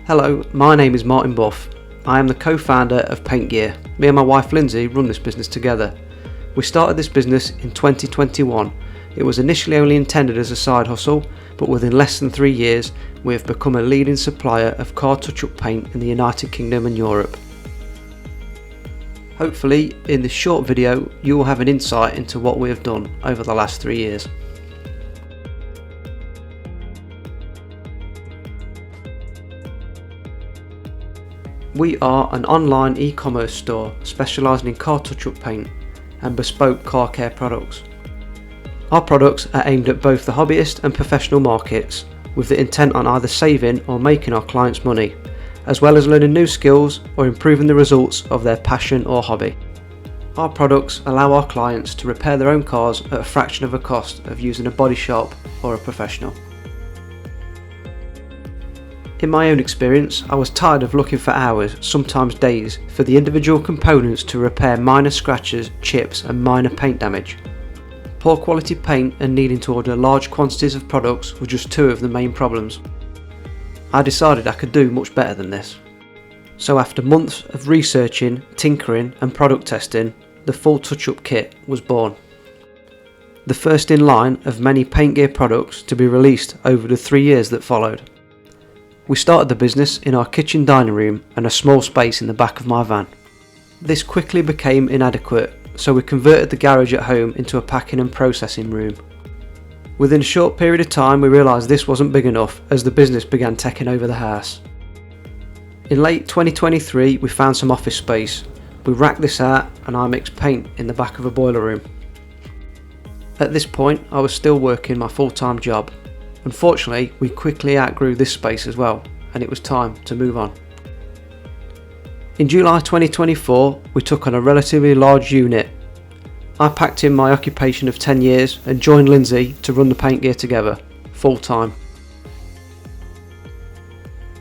Hello, my name is Martin Buff. I am the co-founder of Thankyou. Me and my wife Lindsay run this business together. We started this business in 2021. It was initially only intended as a side hustle, but within less than 3 years we have become a leading supplier of car touch-up paint in the United Kingdom and Europe. Hopefully in this short video you will have an insight into what we have done over the last 3 years. We are an online e-commerce store specialising in car touch-up paint and bespoke car care products. Our products are aimed at both the hobbyist and professional markets, with the intent on either saving or making our clients money, as well as learning new skills or improving the results of their passion or hobby. Our products allow our clients to repair their own cars at a fraction of the cost of using a body shop or a professional. In my own experience, I was tired of looking for hours, sometimes days, for the individual components to repair minor scratches, chips and minor paint damage. Poor quality paint and needing to order large quantities of products were just two of the main problems. I decided I could do much better than this. So after months of researching, tinkering and product testing, the full touch-up kit was born. The first in line of many Thankyou products to be released over the 3 years that followed. We started the business in our kitchen dining room and a small space in the back of my van. This quickly became inadequate, so we converted the garage at home into a packing and processing room. Within a short period of time we realised this wasn't big enough as the business began taking over the house. In late 2023 we found some office space. We racked this out and I mixed paint in the back of a boiler room. At this point I was still working my full-time job. Unfortunately, we quickly outgrew this space as well, and it was time to move on. In July 2024, we took on a relatively large unit. I packed in my occupation of 10 years and joined Lindsay to run the Thankyou together, full time.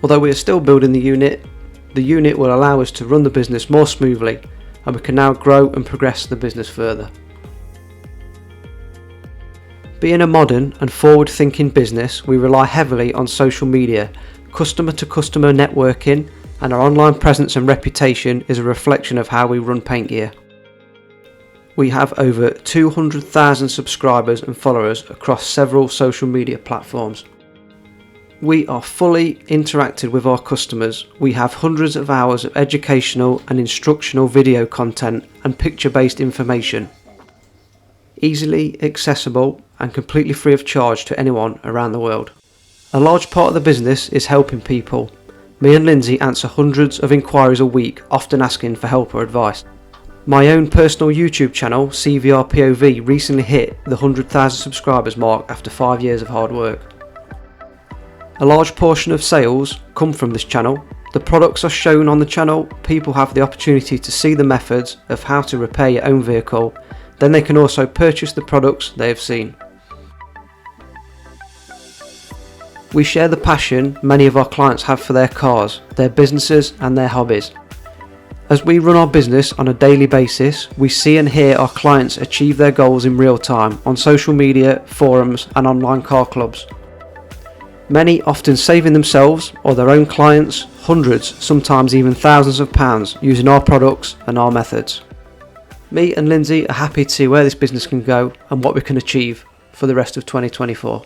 Although we are still building the unit will allow us to run the business more smoothly, and we can now grow and progress the business further. Being a modern and forward-thinking business, we rely heavily on social media, customer-to-customer networking, and our online presence and reputation is a reflection of how we run Thankyou. We have over 200,000 subscribers and followers across several social media platforms. We are fully interactive with our customers. We have hundreds of hours of educational and instructional video content and picture-based information. Easily accessible and completely free of charge to anyone around the world. A large part of the business is helping people. Me and Lindsay answer hundreds of inquiries a week, often asking for help or advice. My own personal YouTube channel, CVR POV, recently hit the 100,000 subscribers mark after 5 years of hard work. A large portion of sales come from this channel. The products are shown on the channel. People have the opportunity to see the methods of how to repair your own vehicle. Then they can also purchase the products they have seen. We share the passion many of our clients have for their cars, their businesses and their hobbies. As we run our business on a daily basis, we see and hear our clients achieve their goals in real time on social media, forums and online car clubs. Many often saving themselves or their own clients hundreds, sometimes even thousands of pounds using our products and our methods. Me and Lindsay are happy to see where this business can go and what we can achieve for the rest of 2024.